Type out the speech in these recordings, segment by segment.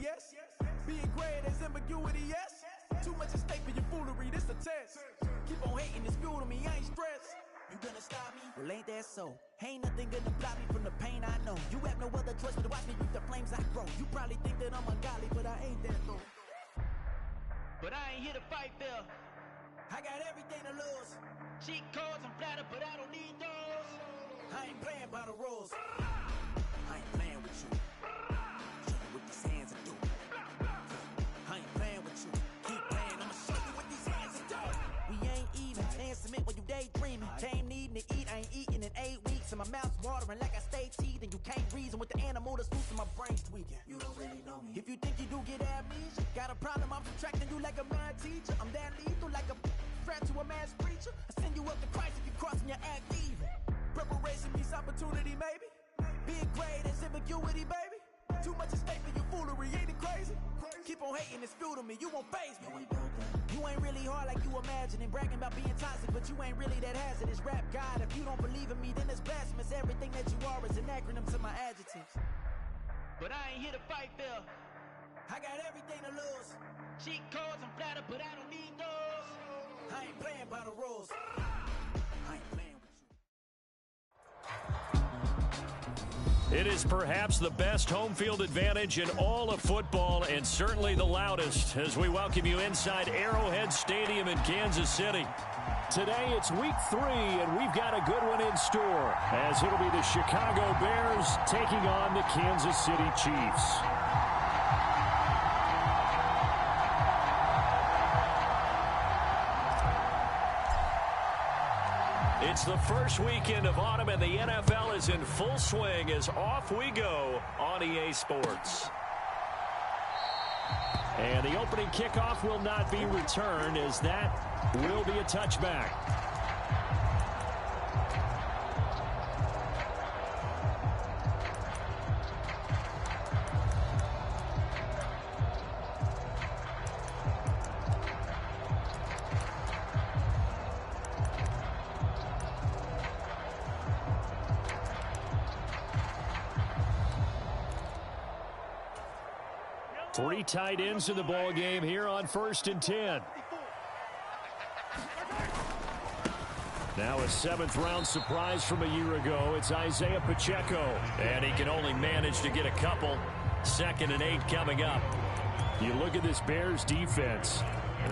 yes. Being great as ambiguity, yes. Too much at stake for your foolery, this a test. Keep on hating, it's fuel to me, I ain't stressed. You gonna stop me? Well, ain't that so? Ain't nothing gonna block me from the pain I know. You have no other choice but to watch me reap the flames I grow. You probably think that I'm ungodly, but I ain't that though. But I ain't here to fight fair. I got everything to lose. Cheat codes and flatter, but I don't need those. I ain't playing by the rules. I ain't playing with you. Show you what these hands are doing. I ain't playing with you. Keep playing, I'ma show you what these hands are doing. We ain't even playing cement when you daydreaming. Came needing to eat, I ain't eating in 8 weeks. And my mouth's watering like I stay teeth. And you can't reason with the animal that's loose and my brain's tweaking. You don't really know me. If you think you do get amnesia, got a problem, I'm subtracting you like a mad teacher. I'm that lethal like a threat to a mass preacher. I send you up to Christ if you crossing your act even. Preparation means opportunity, maybe. Being great is ambiguity, baby. Too much at stake for your foolery, ain't it crazy? Keep on hating, it's fuel to me, you won't faze me. You ain't really hard like you imagine and bragging about being toxic, but you ain't really that hazardous. Rap God, if you don't believe in me, then it's blasphemous. Everything that you are is an acronym to my adjectives. But I ain't here to fight fair. I got everything to lose. Cheat codes and flatter, but I don't need those. I ain't playing by the rules. I ain't playing with you. It is perhaps the best home field advantage in all of football and certainly the loudest as we welcome you inside Arrowhead Stadium in Kansas City. Today it's week 3 and we've got a good one in store as it'll be the Chicago Bears taking on the Kansas City Chiefs. It's the first weekend of autumn, and the NFL is in full swing as off we go on EA Sports. And the opening kickoff will not be returned as that will be a touchback. Three tight ends in the ball game here on 1st and 10. Now a 7th-round surprise from a year ago. It's Isaiah Pacheco, and he can only manage to get a couple. 2nd and 8 coming up. You look at this Bears defense.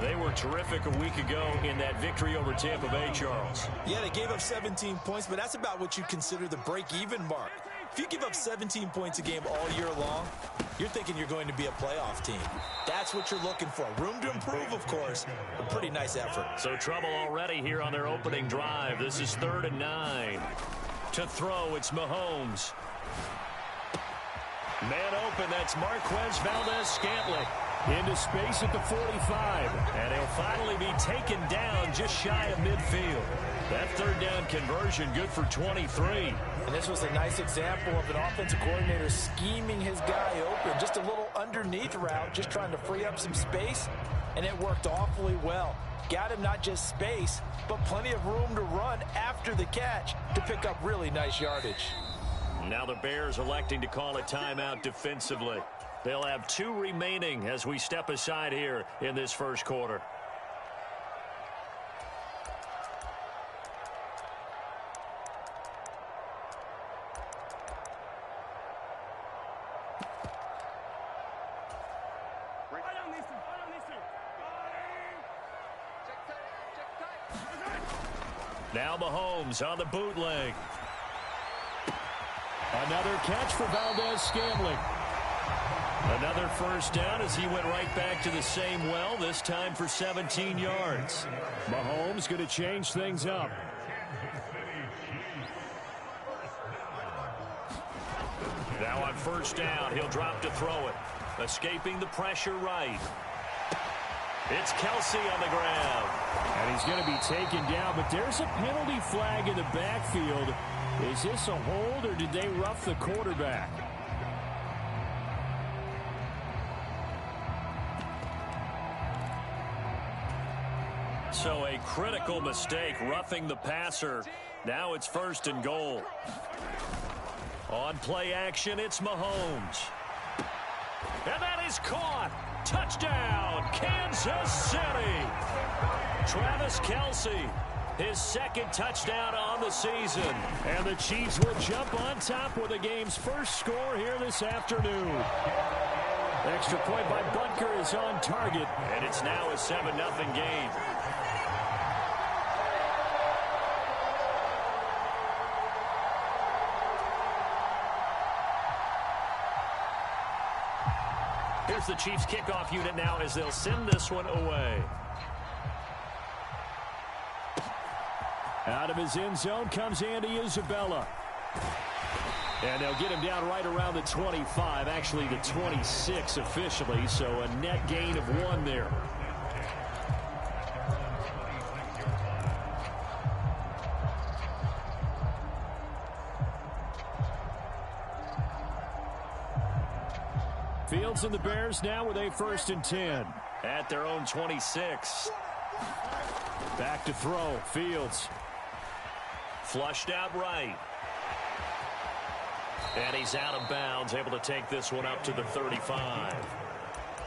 They were terrific a week ago in that victory over Tampa Bay, Charles. Yeah, they gave up 17 points, but that's about what you consider the break-even mark. If you give up 17 points a game all year long, you're thinking you're going to be a playoff team. That's what you're looking for. Room to improve, of course. A pretty nice effort. So trouble already here on their opening drive. This is 3rd and 9. To throw, it's Mahomes. Man open, that's Marquez Valdez-Scantling. Into space at the 45. And he'll finally be taken down just shy of midfield. That 3rd down conversion good for 23. And this was a nice example of an offensive coordinator scheming his guy open. Just a little underneath route, just trying to free up some space. And it worked awfully well. Got him not just space, but plenty of room to run after the catch to pick up really nice yardage. Now the Bears electing to call a timeout defensively. They'll have 2 remaining as we step aside here in this first quarter. Now Mahomes on the bootleg. Another catch for Valdez-Scantling. Another 1st down as he went right back to the same well, this time for 17 yards. Mahomes going to change things up. Now on 1st down, he'll drop to throw it. Escaping the pressure right. It's Kelsey on the ground. And he's going to be taken down, but there's a penalty flag in the backfield. Is this a hold, or did they rough the quarterback? So a critical mistake, roughing the passer. Now it's 1st and goal. On play action, it's Mahomes. And that is caught. Touchdown, Kansas City. Travis Kelce, his second touchdown on the season. And the Chiefs will jump on top with the game's first score here this afternoon. Extra point by Butker is on target. And it's now a 7-0 game. Here's the Chiefs kickoff unit now as they'll send this one away. Out of his end zone comes Andy Isabella. And they'll get him down right around the 25, actually the 26 officially, so a net gain of 1 there. Fields and the Bears now with a 1st and 10. At their own 26. Back to throw, Fields. Flushed out right. And he's out of bounds, able to take this one up to the 35.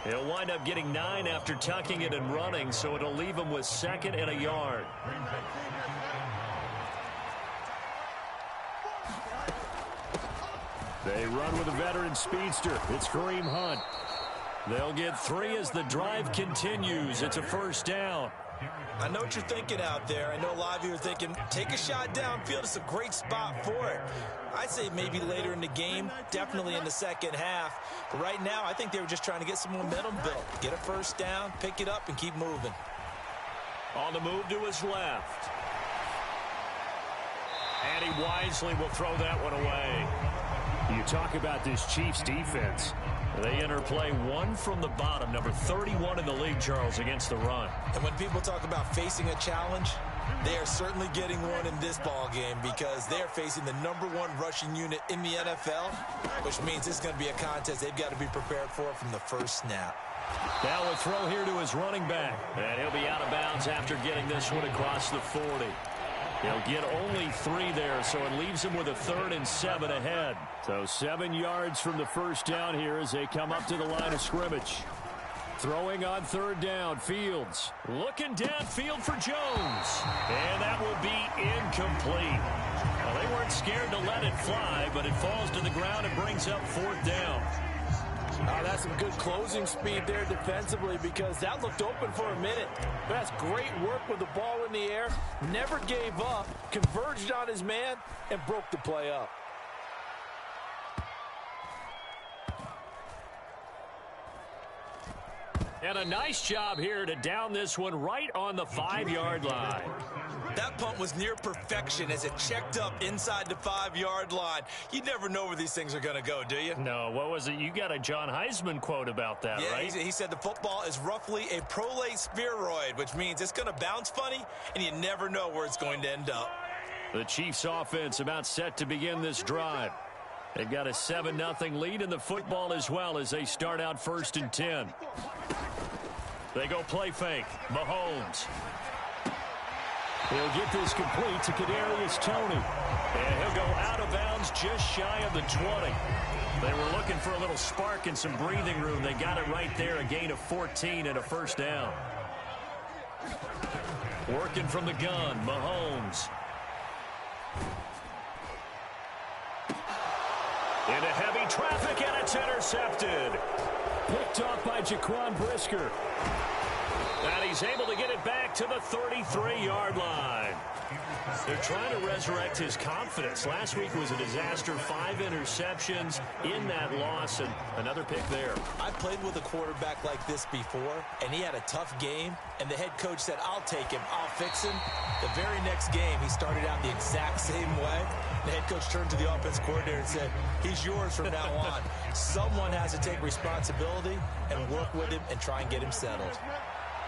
He'll wind up getting 9 after tucking it and running, so it'll leave him with 2nd and a yard. They run with a veteran speedster. It's Kareem Hunt. They'll get 3 as the drive continues. It's a 1st down. I know what you're thinking out there. I know a lot of you are thinking, take a shot downfield. It's a great spot for it. I'd say maybe later in the game, definitely in the second half. But right now, I think they were just trying to get some momentum built. Get a 1st down, pick it up, and keep moving. On the move to his left. And he wisely will throw that one away. You talk about this Chiefs defense. They interplay 1 from the bottom, number 31 in the league, Charles, against the run. And when people talk about facing a challenge, they are certainly getting one in this ball game because they are facing the #1 rushing unit in the NFL, which means it's going to be a contest they've got to be prepared for from the first snap. Now a throw here to his running back. And he'll be out of bounds after getting this one across the 40. He'll get only 3 there, so it leaves him with a 3rd and 7 ahead. So 7 yards from the 1st down here as they come up to the line of scrimmage. Throwing on 3rd down, Fields. Looking downfield for Jones. And that will be incomplete. Well, they weren't scared to let it fly, but it falls to the ground and brings up 4th down. That's some good closing speed there defensively because that looked open for a minute. That's great work with the ball in the air. Never gave up, converged on his man, and broke the play up. And a nice job here to down this one right on the 5-yard line. That punt was near perfection as it checked up inside the 5-yard line. You never know where these things are going to go, do you? No, what was it? You got a John Heisman quote about that, right? He said the football is roughly a prolate spheroid, which means it's going to bounce funny, and you never know where it's going to end up. The Chiefs offense about set to begin this drive. They've got a 7-0 lead in the football as well as they start out 1st and 10. They go play fake. Mahomes. He'll get this complete to Kadarius Toney. And he'll go out of bounds just shy of the 20. They were looking for a little spark and some breathing room. They got it right there, a gain of 14 and a 1st down. Working from the gun, Mahomes. Into heavy traffic, and it's intercepted. Picked off by Jaquan Brisker. And he's able to get it back to the 33-yard line. They're trying to resurrect his confidence. Last week was a disaster. 5 interceptions in that loss, and another pick there. I played with a quarterback like this before, and he had a tough game, and the head coach said, I'll take him, I'll fix him. The very next game, he started out the exact same way. The head coach turned to the offense coordinator and said, he's yours from now on. Someone has to take responsibility and work with him and try and get him settled.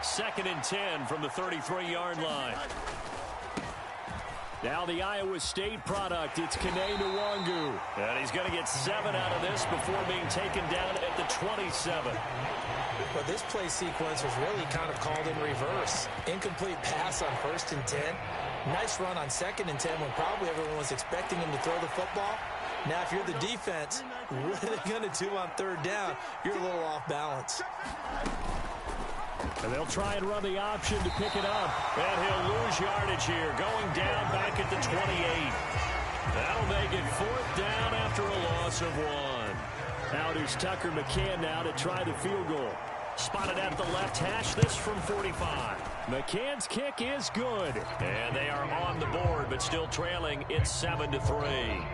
2nd and 10 from the 33-yard line. Now the Iowa State product, it's Kene Nwangu. And he's going to get 7 out of this before being taken down at the 27. Well, this play sequence was really kind of called in reverse. Incomplete pass on 1st and 10. Nice run on 2nd and 10 when probably everyone was expecting him to throw the football. Now, if you're the defense, what are they going to do on third down? You're a little off balance. And they'll try and run the option to pick it up. And he'll lose yardage here, going down back at the 28. That'll make it 4th down after a loss of 1. Out is Tucker McCann now to try the field goal. Spotted at the left hash, this from 45. McCann's kick is good. And they are on the board, but still trailing. It's 7-3.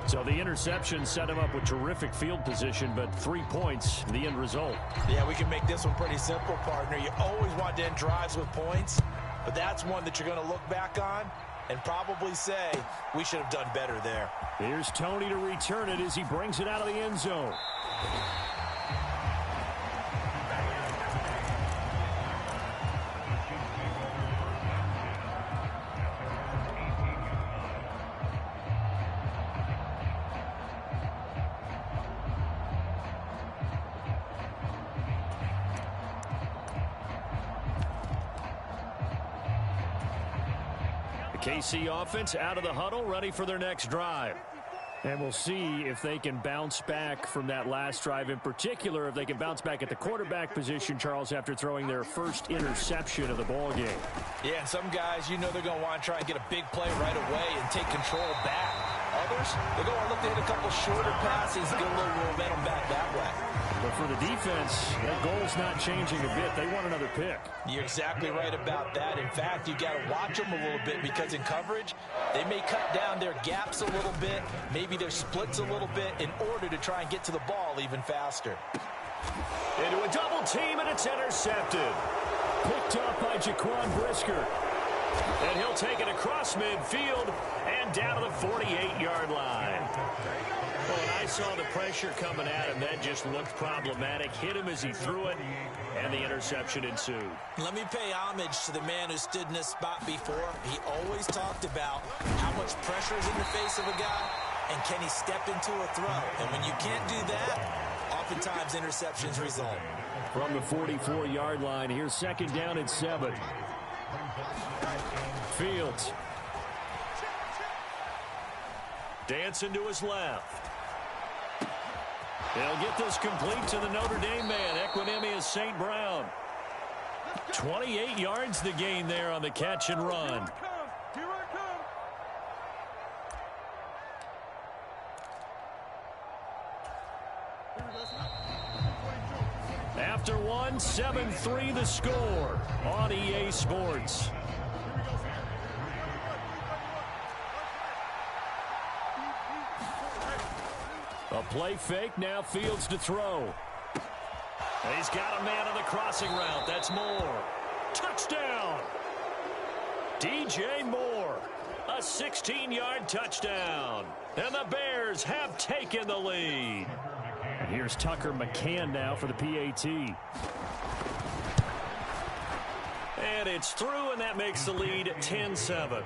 So the interception set him up with terrific field position, but 3 points, the end result. Yeah, we can make this one pretty simple, partner. You always want to end drives with points, but that's one that you're going to look back on and probably say, we should have done better there. Here's Tony to return it as he brings it out of the end zone. KC offense out of the huddle, ready for their next drive. And we'll see if they can bounce back from that last drive, in particular if they can bounce back at the quarterback position, Charles, after throwing their first interception of the ball game. Yeah, some guys, you know they're going to want to try and get a big play right away and take control back. Others, they're going to look to hit a couple shorter passes, get a little momentum back that way. But for the defense, that goal's not changing a bit. They want another pick. You're exactly right about that. In fact, you got to watch them a little bit because in coverage, they may cut down their gaps a little bit, maybe their splits a little bit in order to try and get to the ball even faster. Into a double team, and it's intercepted. Picked up by Jaquan Brisker. And he'll take it across midfield and down to the 48-yard line. Well, when I saw the pressure coming at him, that just looked problematic. Hit him as he threw it, and the interception ensued. Let me pay homage to the man who stood in this spot before. He always talked about how much pressure is in the face of a guy, and can he step into a throw. And when you can't do that, oftentimes interceptions result. From the 44-yard line, here's 2nd down and 7. Fields. Dancing to his left. They'll get this complete to the Notre Dame man, Equinemius St. Brown. 28 yards the gain there on the catch and run. After 1, 7-3 the score on EA Sports. A play fake, now Fields to throw. He's got a man on the crossing route. That's Moore. Touchdown! DJ Moore. A 16-yard touchdown. And the Bears have taken the lead. And here's Tucker McCann now for the PAT. And it's through, and that makes the lead 10-7.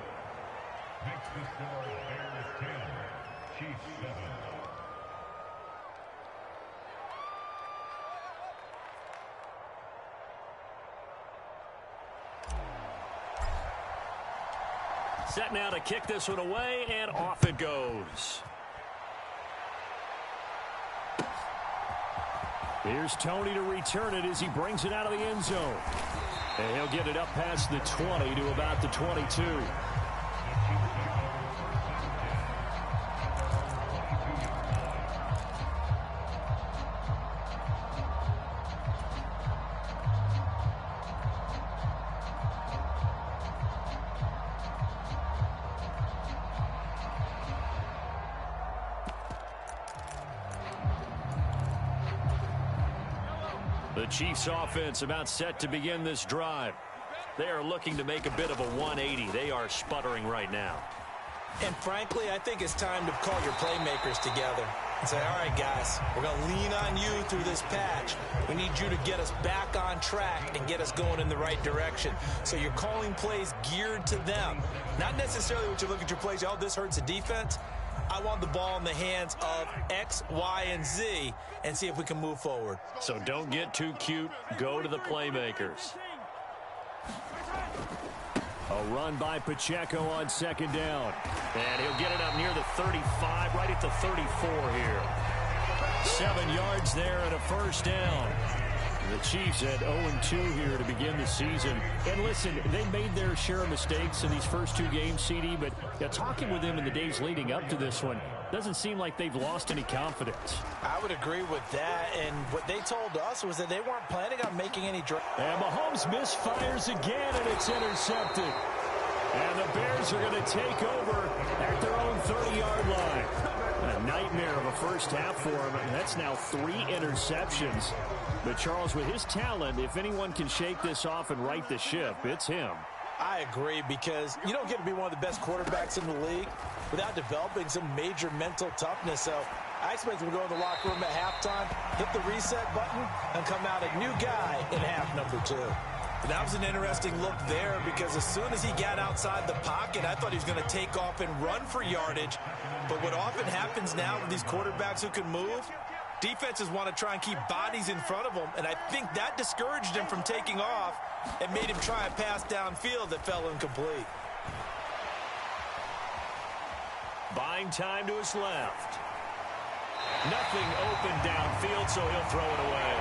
Set now to kick this one away, and off it goes. Here's Tony to return it as he brings it out of the end zone. And he'll get it up past the 20 to about the 22. The Chiefs offense about set to begin this drive. They are looking to make a bit of a 180. They are sputtering right now. And frankly, I think it's time to call your playmakers together and say, all right, guys, we're going to lean on you through this patch. We need you to get us back on track and get us going in the right direction. So you're calling plays geared to them. Not necessarily what you look at your plays, oh, this hurts the defense. I want the ball in the hands of X, Y, and Z and see if we can move forward. So don't get too cute. Go to the playmakers. A run by Pacheco on second down. And he'll get it up near the 35, right at the 34 here. 7 yards there and a first down. The Chiefs at 0-2 here to begin the season. And listen, they made their share of mistakes in these first 2 games, CD, but talking with them in the days leading up to this one, doesn't seem like they've lost any confidence. I would agree with that, and what they told us was that they weren't planning on making any drives. And Mahomes misfires again, and it's intercepted. And the Bears are going to take over at their own 30-yard line. A nightmare of a first half for him, and that's now 3 interceptions. But, Charles, with his talent, if anyone can shake this off and right the ship, it's him. I agree, because you don't get to be one of the best quarterbacks in the league without developing some major mental toughness. So I expect him to go in the locker room at halftime, hit the reset button, and come out a new guy in half number 2. That was an interesting look there, because as soon as he got outside the pocket, I thought he was going to take off and run for yardage. But what often happens now with these quarterbacks who can move, defenses want to try and keep bodies in front of them, and I think that discouraged him from taking off and made him try a pass downfield that fell incomplete. Buying time to his left. Nothing open downfield, so he'll throw it away.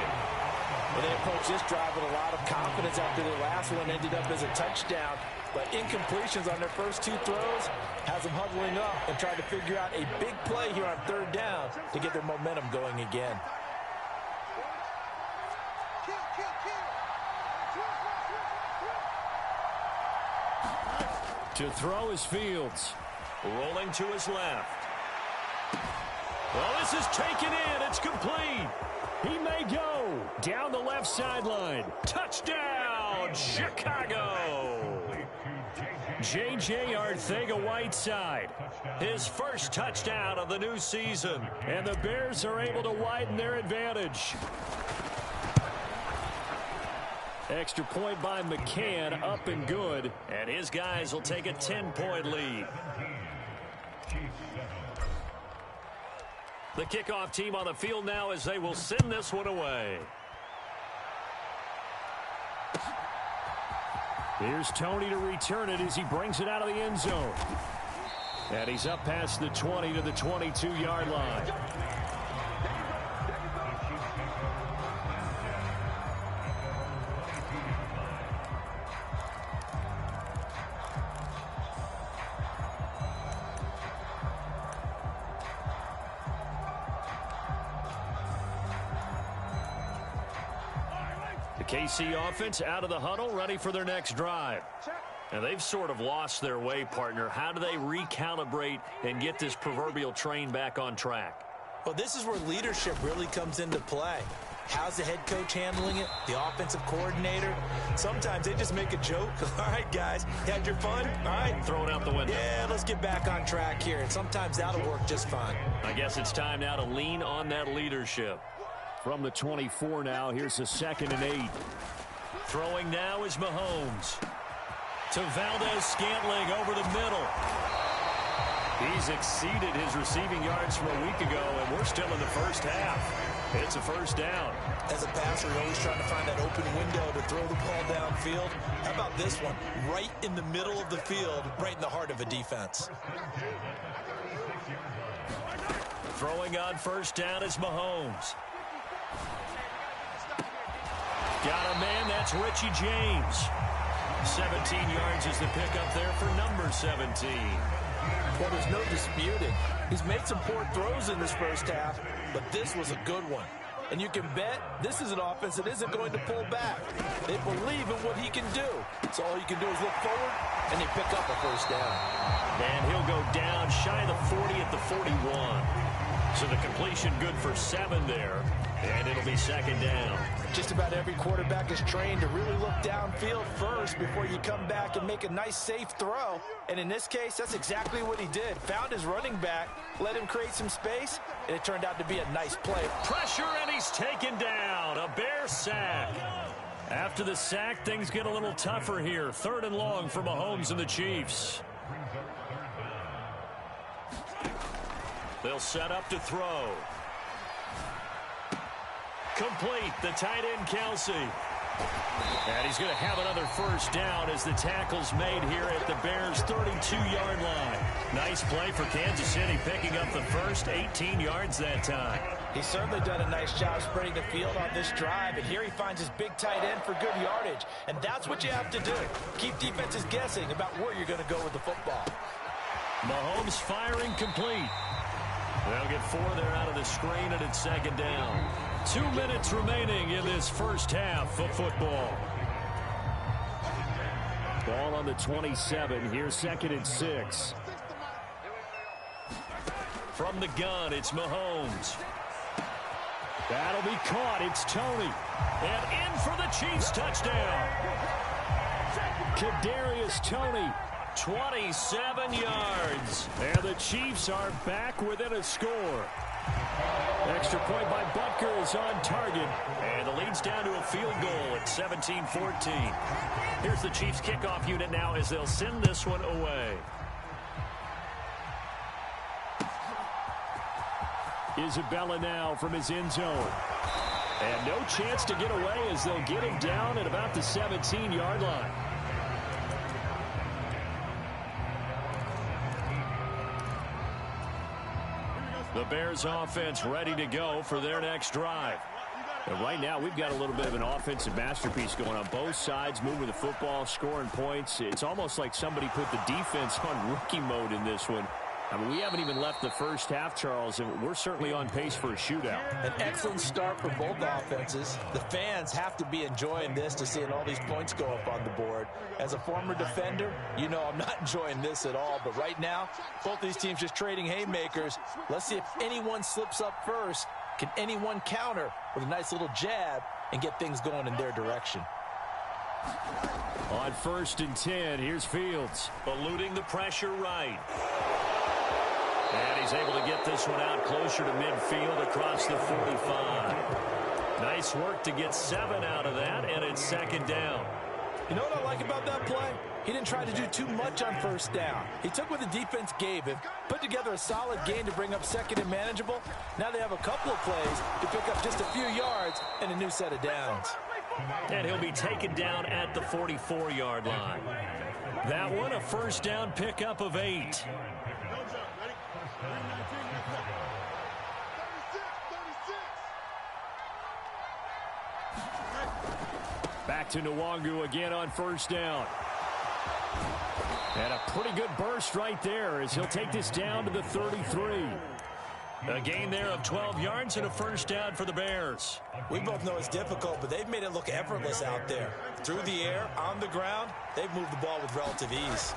Well, they approached this drive with a lot of confidence after the last one ended up as a touchdown. But incompletions on their first 2 throws has them huddling up and trying to figure out a big play here on 3rd down to get their momentum going again. To throw is Fields. Rolling to his left. Well, this is taken in. It's complete. He may go down the left sideline. Touchdown, Chicago. J.J. Arcega-Whiteside, his first touchdown of the new season. And the Bears are able to widen their advantage. Extra point by McCann, up and good. And his guys will take a 10-point lead. The kickoff team on the field now as they will send this one away. Here's Tony to return it as he brings it out of the end zone. And he's up past the 20 to the 22-yard line. KC offense out of the huddle, ready for their next drive. And they've sort of lost their way, partner. How do they recalibrate and get this proverbial train back on track? Well, this is where leadership really comes into play. How's the head coach handling it? The offensive coordinator? Sometimes they just make a joke. All right, guys, you had your fun? All right. Throw it out the window. Yeah, let's get back on track here. And sometimes that'll work just fine. I guess it's time now to lean on that leadership. From the 24 now, here's the 2nd and 8. Throwing now is Mahomes. To Valdez-Scantling over the middle. He's exceeded his receiving yards from a week ago, and we're still in the first half. It's a first down. As a passer, you're always trying to find that open window to throw the ball downfield. How about this one? Right in the middle of the field, right in the heart of a defense. Throwing on first down is Mahomes. Got a man, that's Richie James. 17 yards is the pickup there for number 17. Well, there's no disputing. He's made some poor throws in this first half, but this was a good one. And you can bet this is an offense that isn't going to pull back. They believe in what he can do. So all you can do is look forward, and they pick up a first down. And he'll go down shy of the 40 at the 41. So the completion good for 7 there, and it'll be 2nd down. Just about every quarterback is trained to really look downfield first before you come back and make a nice, safe throw. And in this case, that's exactly what he did. Found his running back, let him create some space, and it turned out to be a nice play. Pressure, and he's taken down. A Bear sack. After the sack, things get a little tougher here. 3rd and long for Mahomes and the Chiefs. They'll set up to throw. Complete, the tight end Kelsey. And he's going to have another first down as the tackle's made here at the Bears' 32-yard line. Nice play for Kansas City, picking up the first 18 yards that time. He's certainly done a nice job spreading the field on this drive, and here he finds his big tight end for good yardage. And that's what you have to do. Keep defenses guessing about where you're going to go with the football. Mahomes firing complete. They'll get 4 there out of the screen, and it's second down. 2 minutes remaining in this first half of football. Ball on the 27. Here's 2nd and 6. From the gun, it's Mahomes. That'll be caught. It's Tony. And in for the Chiefs touchdown. Kadarius Toney. 27 yards. And the Chiefs are back within a score. Extra point by Butker is on target. And the lead's down to a field goal at 17-14. Here's the Chiefs kickoff unit now as they'll send this one away. Isabella now from his end zone. And no chance to get away as they'll get him down at about the 17-yard line. The Bears offense ready to go for their next drive. And right now, we've got a little bit of an offensive masterpiece going on both sides, moving the football, scoring points. It's almost like somebody put the defense on rookie mode in this one. I mean, we haven't even left the first half, Charles, and we're certainly on pace for a shootout. An excellent start for both offenses. The fans have to be enjoying this to seeing all these points go up on the board. As a former defender, you know I'm not enjoying this at all. But right now, both these teams just trading haymakers. Let's see if anyone slips up first. Can anyone counter with a nice little jab and get things going in their direction? On 1st and 10, here's Fields. Eluding the pressure right. And he's able to get this one out closer to midfield across the 45. Nice work to get 7 out of that, and it's second down. You know what I like about that play? He didn't try to do too much on first down. He took what the defense gave him, put together a solid gain to bring up second and manageable. Now they have a couple of plays to pick up just a few yards and a new set of downs. And he'll be taken down at the 44-yard line. That one, a first down pickup of 8. Back to Nwangu again on first down. And a pretty good burst right there as he'll take this down to the 33. A gain there of 12 yards and a first down for the Bears. We both know it's difficult, but they've made it look effortless out there. Through the air, on the ground, they've moved the ball with relative ease.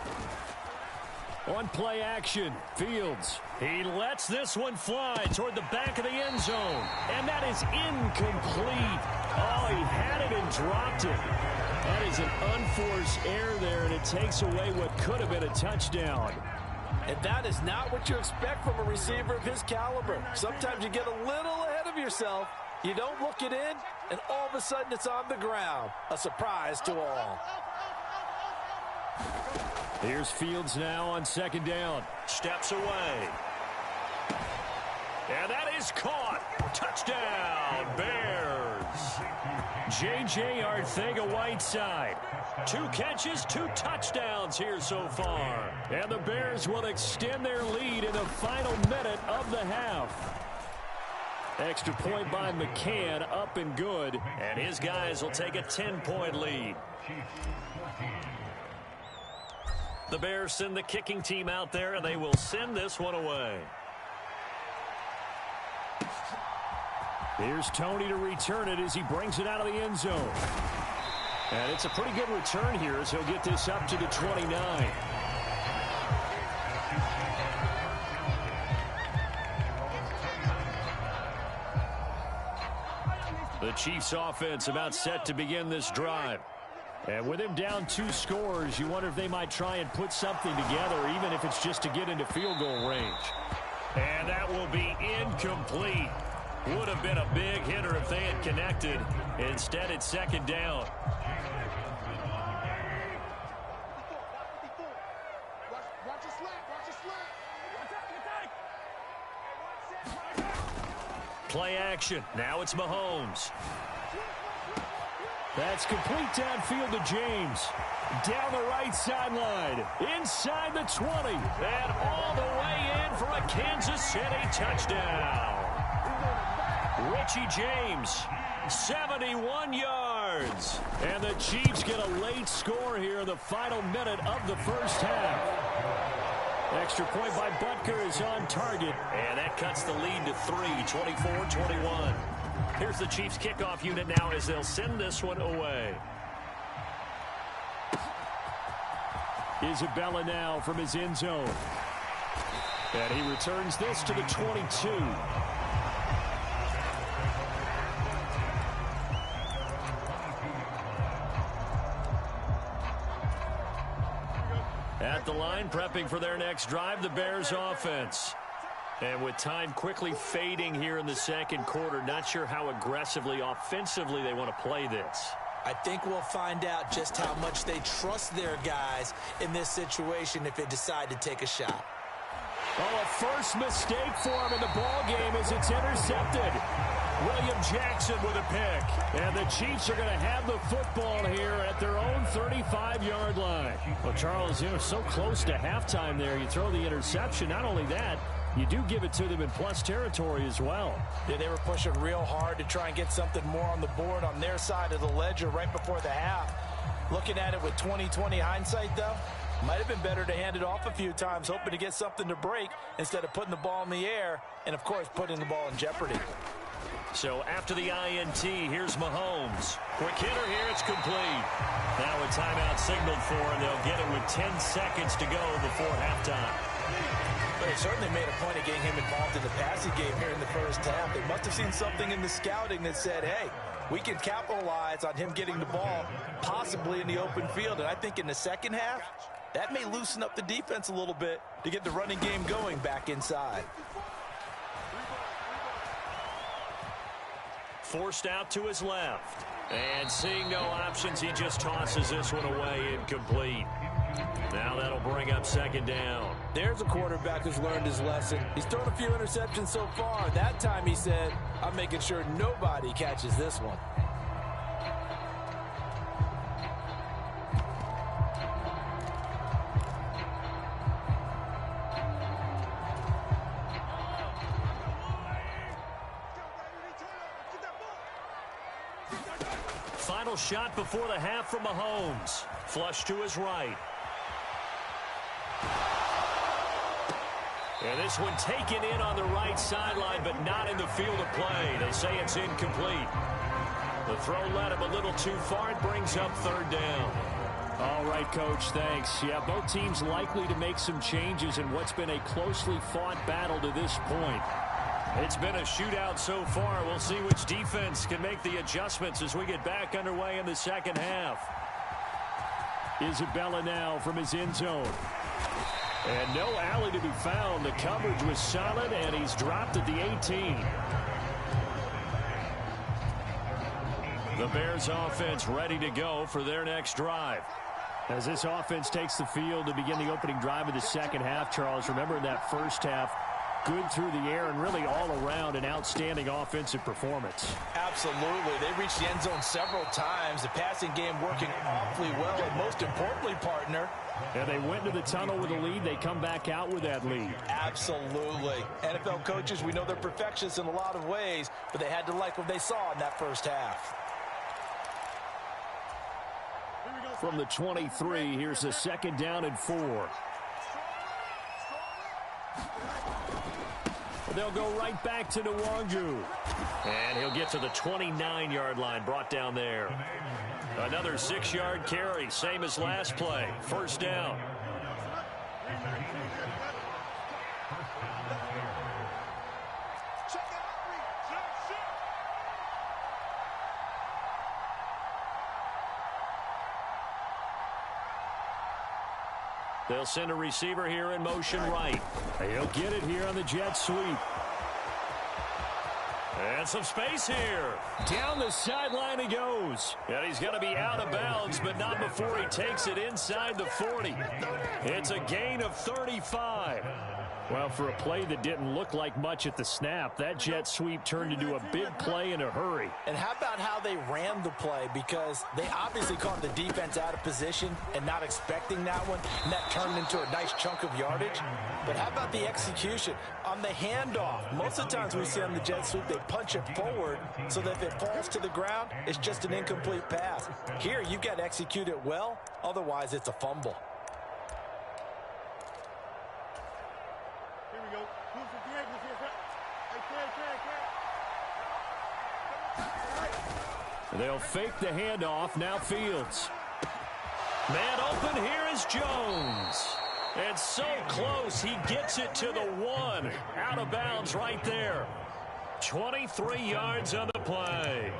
On play action, Fields. He lets this one fly toward the back of the end zone. And that is incomplete. Oh, he had it and dropped it. That is an unforced error there, and it takes away what could have been a touchdown. And that is not what you expect from a receiver of his caliber. Sometimes you get a little ahead of yourself. You don't look it in, and all of a sudden it's on the ground. A surprise to all. Here's Fields now on second down. Steps away. And that is caught. Touchdown, Bears. J.J. Arcega-Whiteside. 2 catches, 2 touchdowns here so far. And the Bears will extend their lead in the final minute of the half. Extra point by McCann, up and good. And his guys will take a 10-point lead. The Bears send the kicking team out there, and they will send this one away. Here's Tony to return it as he brings it out of the end zone. And it's a pretty good return here as he'll get this up to the 29. The Chiefs offense about set to begin this drive. And with him down 2 scores, you wonder if they might try and put something together, even if it's just to get into field goal range. And that will be incomplete. Would have been a big hitter if they had connected. Instead, it's second down. Play action. Now it's Mahomes. That's complete downfield to James. Down the right sideline. Inside the 20. And all the way in for a Kansas City touchdown. Richie James, 71 yards. And the Chiefs get a late score here in the final minute of the first half. Extra point by Butker is on target. And that cuts the lead to 3, 24-21. Here's the Chiefs kickoff unit now as they'll send this one away. Isabella now from his end zone. And he returns this to the 22. At the line, prepping for their next drive, the Bears offense. And with time quickly fading here in the second quarter, not sure how aggressively, offensively they want to play this. I think we'll find out just how much they trust their guys in this situation if they decide to take a shot. Oh, a first mistake for him in the ball game as it's intercepted. William Jackson with a pick. And the Chiefs are going to have the football here at their own 35-yard line. Well, Charles, so close to halftime there. You throw the interception. Not only that, you do give it to them in plus territory as well. Yeah, they were pushing real hard to try and get something more on the board on their side of the ledger right before the half. Looking at it with 20/20 hindsight, though, might have been better to hand it off a few times, hoping to get something to break instead of putting the ball in the air and, of course, putting the ball in jeopardy. So after the INT, here's Mahomes. Quick hitter here, it's complete. Now a timeout signaled for, and they'll get it with 10 seconds to go before halftime. But they certainly made a point of getting him involved in the passing game here in the first half. They must have seen something in the scouting that said, hey, we can capitalize on him getting the ball possibly in the open field. And I think in the second half, that may loosen up the defense a little bit to get the running game going back inside. Forced out to his left. And seeing no options, he just tosses this one away incomplete. Now that'll bring up second down. There's a quarterback who's learned his lesson. He's thrown a few interceptions so far. That time he said, I'm making sure nobody catches this one. Final shot before the half from Mahomes. Flush to his right. And this one taken in on the right sideline, but not in the field of play. They say it's incomplete. The throw led him a little too far. It brings up third down. All right, Coach, thanks. Yeah, both teams likely to make some changes in what's been a closely fought battle to this point. It's been a shootout so far. We'll see which defense can make the adjustments as we get back underway in the second half. Isabella now from his end zone. And no alley to be found. The coverage was solid, and he's dropped at the 18. The Bears offense ready to go for their next drive. As this offense takes the field to begin the opening drive of the second half, Charles, remember in that first half, good through the air and really all around an outstanding offensive performance. Absolutely. They reached the end zone several times. The passing game working awfully well. And most importantly, partner, and they went to the tunnel with a lead. They come back out with that lead. Absolutely. NFL coaches, we know they're perfectionists in a lot of ways, but they had to like what they saw in that first half. From the 23, here's a second down and 4. They'll go right back to Nwangu. And he'll get to the 29-yard line, brought down there. Another 6-yard carry, same as last play. First down. They'll send a receiver here in motion right. He'll get it here on the jet sweep. And some space here. Down the sideline he goes. And he's going to be out of bounds, but not before he takes it inside the 40. It's a gain of 35. Well, for a play that didn't look like much at the snap, that jet sweep turned into a big play in a hurry. And how about how they ran the play? Because they obviously caught the defense out of position and not expecting that one, and that turned into a nice chunk of yardage. But how about the execution? On the handoff, most of the times we see on the jet sweep, they punch it forward so that if it falls to the ground, it's just an incomplete pass. Here, you've got to execute it well, otherwise it's a fumble. They'll fake the handoff. Now Fields. Man open. Here is Jones. And so close. He gets it to the 1. Out of bounds right there. 23 yards on the play.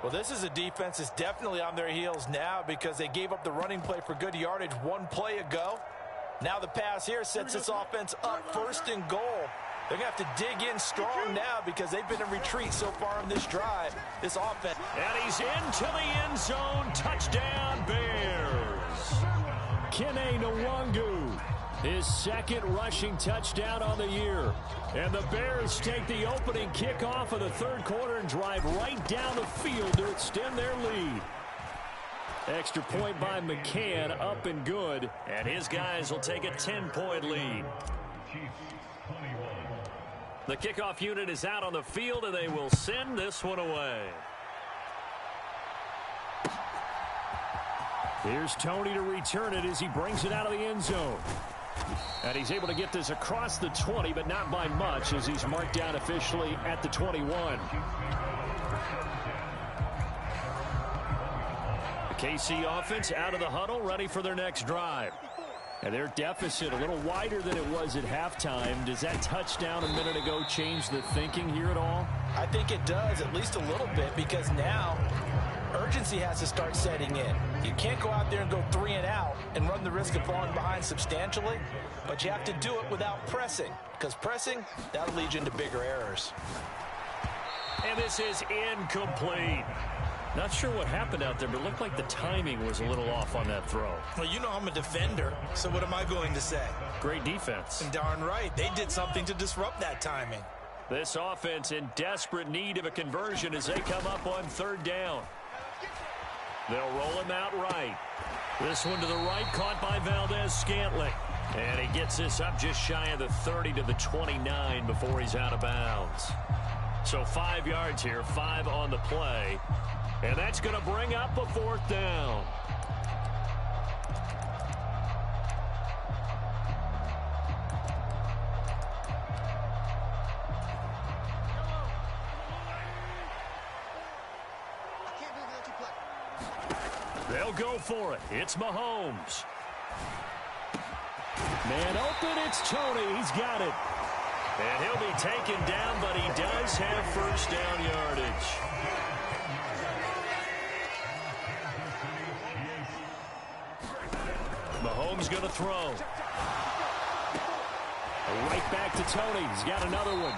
Well, this is a defense that's definitely on their heels now because they gave up the running play for good yardage one play ago. Now the pass here sets this offense up 1st and goal. They're going to have to dig in strong now because they've been in retreat so far in this drive, this offense. And he's into the end zone. Touchdown, Bears. Kene Nwangu, his 2nd rushing touchdown on the year. And the Bears take the opening kickoff of the 3rd quarter and drive right down the field to extend their lead. Extra point by McCann, up and good. And his guys will take a 10-point lead. The kickoff unit is out on the field, and they will send this one away. Here's Tony to return it as he brings it out of the end zone. And he's able to get this across the 20, but not by much, as he's marked down officially at the 21. The KC offense out of the huddle, ready for their next drive. And their deficit a little wider than it was at halftime. Does that touchdown a minute ago change the thinking here at all? I think it does, at least a little bit, because now urgency has to start setting in. You can't go out there and go 3 and out and run the risk of falling behind substantially, but you have to do it without pressing, because pressing, that'll lead you into bigger errors. And this is incomplete. Not sure what happened out there, but it looked like the timing was a little off on that throw. Well, you know I'm a defender, so what am I going to say? Great defense. And darn right, they did something to disrupt that timing. This offense in desperate need of a conversion as they come up on 3rd down. They'll roll him out right. This one to the right, caught by Valdez-Scantling. And he gets this up just shy of the 30 to the 29 before he's out of bounds. So 5 yards here, 5 on the play. And that's going to bring up a 4th down. They'll go for it. It's Mahomes. Man open, it's Tony. He's got it. And he'll be taken down, but he does have 1st down yardage. Mahomes going to throw. Right back to Tony. He's got another one.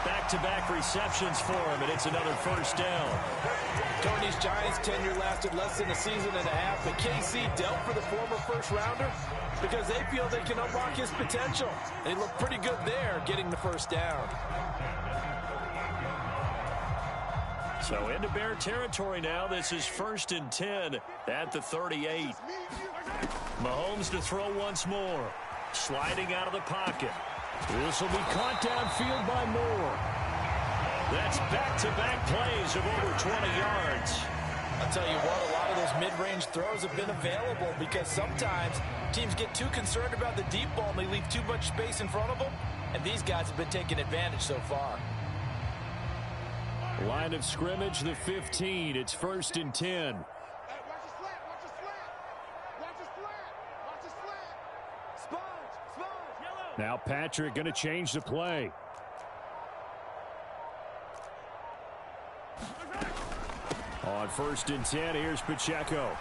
Back-to-back receptions for him, and it's another 1st down. Tony's Giants tenure lasted less than a season and a half, but KC dealt for the former 1st-rounder because they feel they can unlock his potential. They look pretty good there, getting the 1st down. So into Bear territory now. This is 1st and 10 at the 38. Mahomes to throw once more. Sliding out of the pocket. This will be caught downfield by Moore. That's back-to-back plays of over 20 yards. I'll tell you what, a lot of those mid-range throws have been available because sometimes teams get too concerned about the deep ball and they leave too much space in front of them, and these guys have been taking advantage so far. Line of scrimmage, the 15. It's 1st and 10. Now Patrick going to change the play. On 1st and 10, here's Pacheco.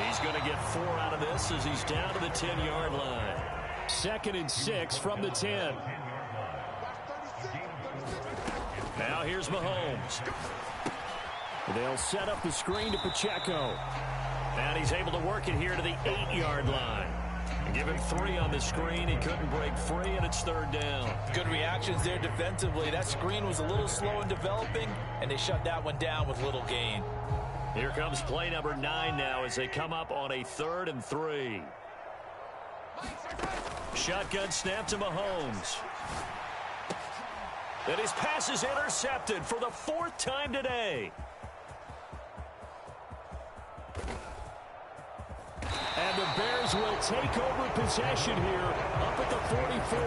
He's going to get 4 out of this as he's down to the 10-yard line. 2nd and 6 from the 10. Now here's Mahomes. They'll set up the screen to Pacheco. And he's able to work it here to the 8-yard line. Give him 3 on the screen. He couldn't break free, and it's 3rd down. Good reactions there defensively. That screen was a little slow in developing, and they shut that one down with little gain. Here comes play number 9 now as they come up on a 3rd and 3. Shotgun snap to Mahomes. And his pass is intercepted for the 4th time today. And the Bears will take over possession here up at the 44.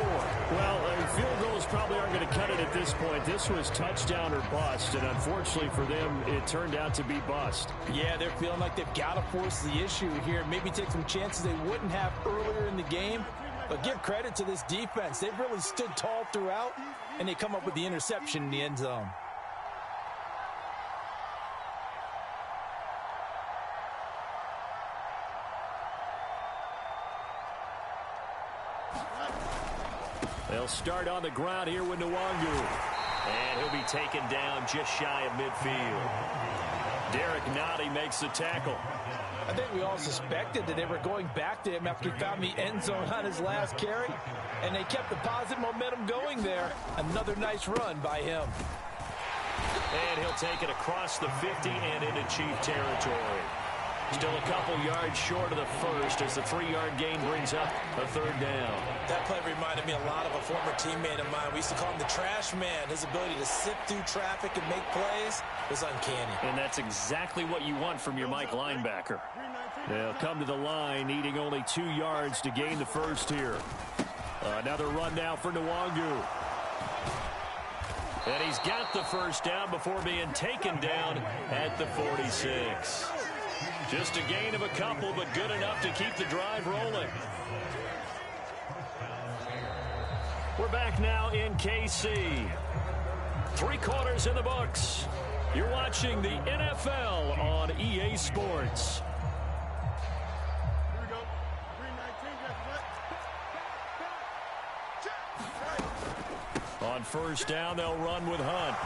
Well, field goals probably aren't going to cut it at this point. This was touchdown or bust, and unfortunately for them, it turned out to be bust. Yeah, they're feeling like they've got to force the issue here. Maybe take some chances they wouldn't have earlier in the game. But give credit to this defense. They've really stood tall throughout, and they come up with the interception in the end zone. They'll start on the ground here with Nwangu. And he'll be taken down just shy of midfield. Derek Nottie makes the tackle. I think we all suspected that they were going back to him after he found the end zone on his last carry. And they kept the positive momentum going there. Another nice run by him. And he'll take it across the 50 and into Chief territory. Still a couple yards short of the first as the 3-yard gain brings up a 3rd down. That play reminded me a lot of a former teammate of mine. We used to call him the trash man. His ability to sift through traffic and make plays was uncanny. And that's exactly what you want from your Mike linebacker. They'll come to the line, needing only 2 yards to gain the first here. Another run now for Nwangu. And he's got the first down before being taken down at the 46. Just a gain of a couple, but good enough to keep the drive rolling. We're back now in KC. 3 quarters in the books. You're watching the NFL on EA Sports. On first down, they'll run with Hunt.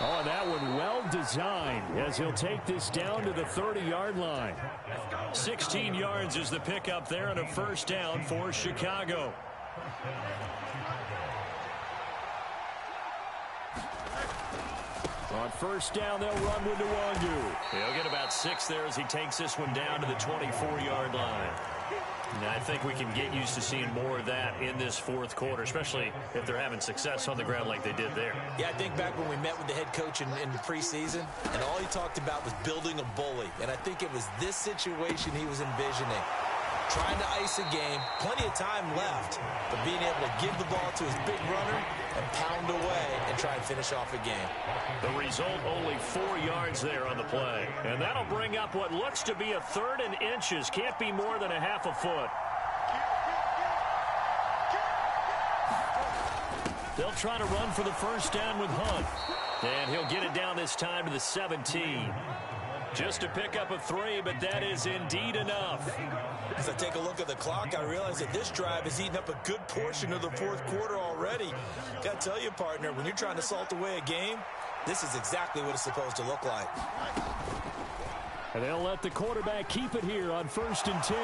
Oh, and that one well designed as he'll take this down to the 30-yard line. 16 yards is the pickup there and a first down for Chicago. On first down, they'll run with Nwangu. He'll get about 6 there as he takes this one down to the 24-yard line. And I think we can get used to seeing more of that in this 4th quarter, especially if they're having success on the ground like they did there. Yeah, I think back when we met with the head coach in the preseason, and all he talked about was building a bully. And I think it was this situation he was envisioning. Trying to ice a game, plenty of time left, but being able to give the ball to his big runner and pound away and try and finish off a game. The result, only 4 yards there on the play. And that'll bring up what looks to be a 3rd and inches. Can't be more than a half a foot. They'll try to run for the first down with Hunt. And he'll get it down this time to the 17. Just to pick up a 3, but that is indeed enough. As I take a look at the clock, I realize that this drive has eaten up a good portion of the 4th quarter already. Got to tell you, partner, when you're trying to salt away a game, this is exactly what it's supposed to look like. And they'll let the quarterback keep it here on 1st and 10.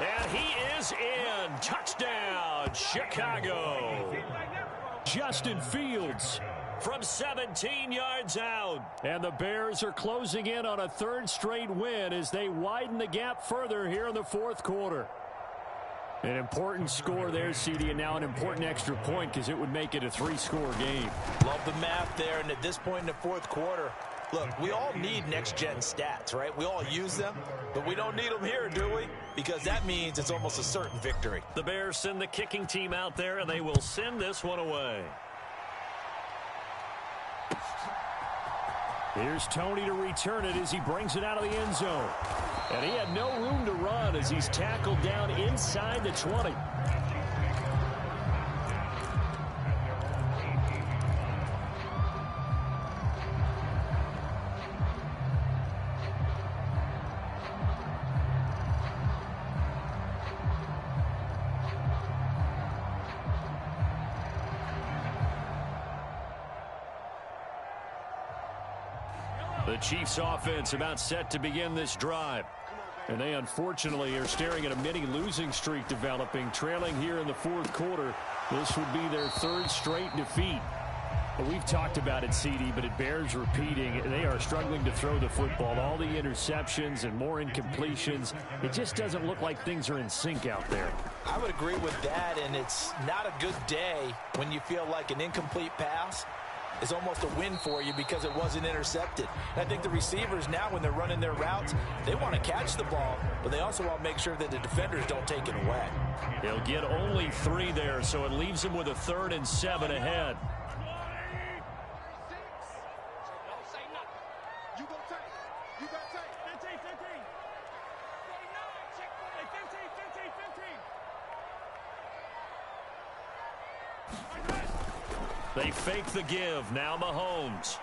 And he is in. Touchdown, Chicago. Justin Fields from 17 yards out. And the Bears are closing in on a 3rd straight win as they widen the gap further here in the 4th quarter. An important score there, CD, and now an important extra point because it would make it a 3-score game. Love the math there, and at this point in the 4th quarter, look, we all need next-gen stats, right? We all use them, but we don't need them here, do we? Because that means it's almost a certain victory. The Bears send the kicking team out there, and they will send this one away. Here's Tony to return it as he brings it out of the end zone. And he had no room to run as he's tackled down inside the 20. The Chiefs offense about set to begin this drive. And they unfortunately are staring at a mini losing streak developing, trailing here in the fourth quarter. This would be their third straight defeat. But we've talked about it, CD, but it bears repeating. They are struggling to throw the football. All the interceptions and more incompletions. It just doesn't look like things are in sync out there. I would agree with that, and it's not a good day when you feel like an incomplete pass is almost a win for you because it wasn't intercepted. And I think the receivers now, when they're running their routes, they want to catch the ball, but they also want to make sure that the defenders don't take it away. They'll get only 3 there, so it leaves them with a 3rd and 7 ahead. They fake the give. Now Mahomes.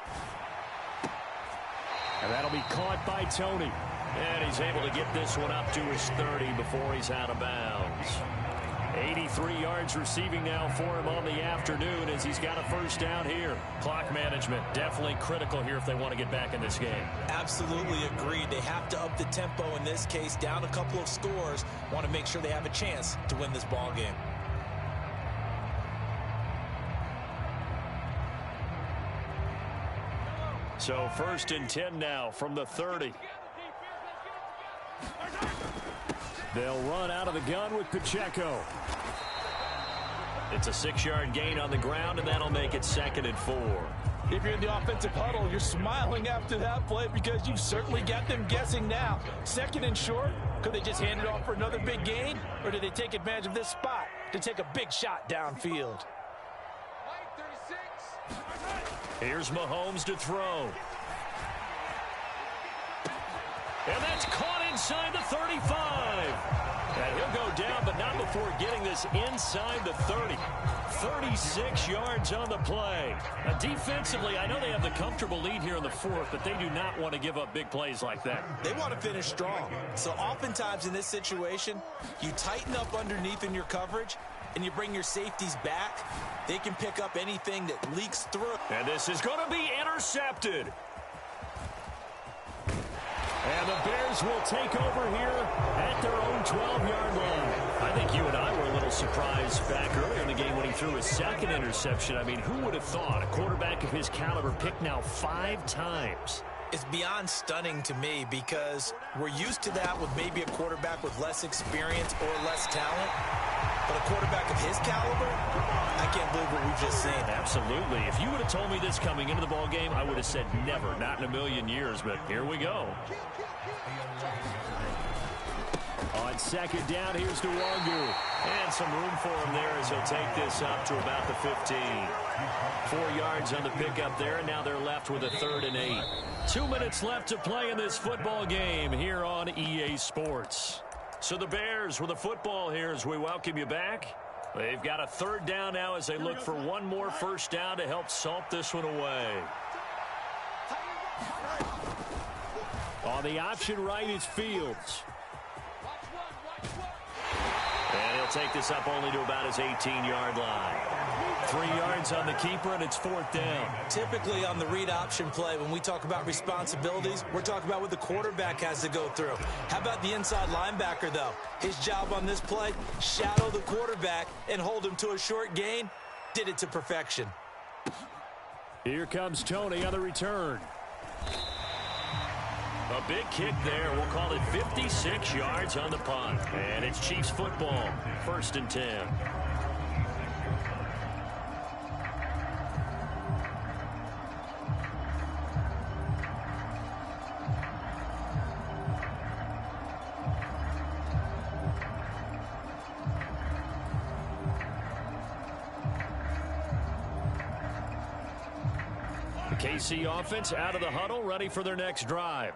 And that'll be caught by Tony. And he's able to get this one up to his 30 before he's out of bounds. 83 yards receiving now for him on the afternoon as he's got a first down here. Clock management definitely critical here if they want to get back in this game. Absolutely agreed. They have to up the tempo in this case, down a couple of scores. Want to make sure they have a chance to win this ball game. So 1st and 10 now from the 30. They'll run out of the gun with Pacheco. It's a 6-yard gain on the ground, and that'll make it 2nd and 4. If you're in the offensive huddle, you're smiling after that play because you've certainly got them guessing now. 2nd and short, could they just hand it off for another big gain? Or did they take advantage of this spot to take a big shot downfield? Here's Mahomes to throw. And that's caught inside the 35. And he'll go down, but not before getting this inside the 30. 36 yards on the play. Now, defensively, I know they have the comfortable lead here in the 4th, but they do not want to give up big plays like that. They want to finish strong. So oftentimes in this situation, you tighten up underneath in your coverage, and you bring your safeties back. They can pick up anything that leaks through. And this is going to be intercepted. And the Bears will take over here at their own 12-yard line. I think you and I were a little surprised back earlier in the game when he threw his 2nd interception. I mean, who would have thought a quarterback of his caliber picked now 5 times? It's beyond stunning to me because we're used to that with maybe a quarterback with less experience or less talent. But a quarterback of his caliber, I can't believe what we've just seen. Absolutely. If you would have told me this coming into the ball game, I would have said never, not in a million years. But here we go. On 2nd down, here's Nwangu. And some room for him there as he'll take this up to about the 15. 4 yards on the pickup there, and now they're left with a 3rd and 8. 2 minutes left to play in this football game here on EA Sports. So the Bears with the football here as we welcome you back. They've got a 3rd down now as they look for one more first down to help salt this one away. On the option right is Fields. And he'll take this up only to about his 18-yard line. 3 yards on the keeper, and it's 4th down. Typically on the read option play, when we talk about responsibilities, we're talking about what the quarterback has to go through. How about the inside linebacker, though? His job on this play, shadow the quarterback and hold him to a short gain. Did it to perfection. Here comes Tony on the return. A big kick there. We'll call it 56 yards on the punt. And it's Chiefs football. 1st and 10. KC offense out of the huddle, ready for their next drive.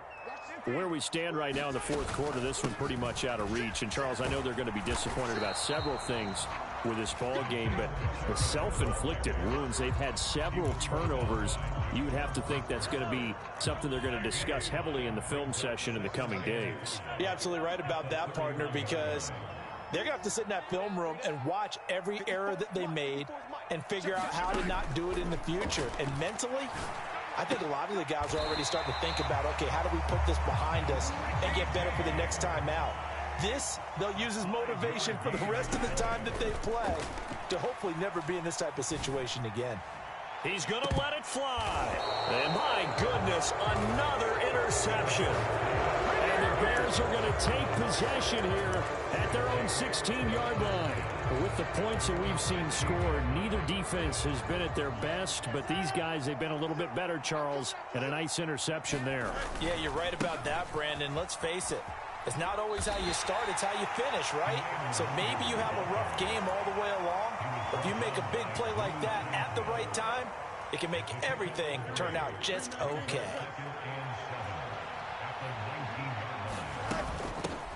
Where we stand right now in the 4th quarter, this one pretty much out of reach. And, Charles, I know they're going to be disappointed about several things with this ball game, but the self-inflicted wounds, they've had several turnovers. You would have to think that's going to be something they're going to discuss heavily in the film session in the coming days. You're absolutely right about that, partner, because they're going to have to sit in that film room and watch every error that they made and figure out how to not do it in the future. And mentally, I think a lot of the guys are already starting to think about, okay, how do we put this behind us and get better for the next time out? This, they'll use as motivation for the rest of the time that they play to hopefully never be in this type of situation again. He's going to let it fly. And my goodness, another interception. And the Bears are going to take possession here at their own 16-yard line. With the points that we've seen scored, neither defense has been at their best, but these guys, they've been a little bit better, Charles, and a nice interception there. Yeah, you're right about that, Brandon. Let's face it. It's not always how you start, it's how you finish, right? So maybe you have a rough game all the way along, but if you make a big play like that at the right time, it can make everything turn out just okay.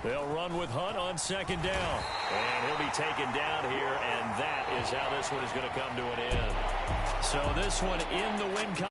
They'll run with Hunt on second down. And he'll be taken down here, and that is how this one is going to come to an end. So this one in the win.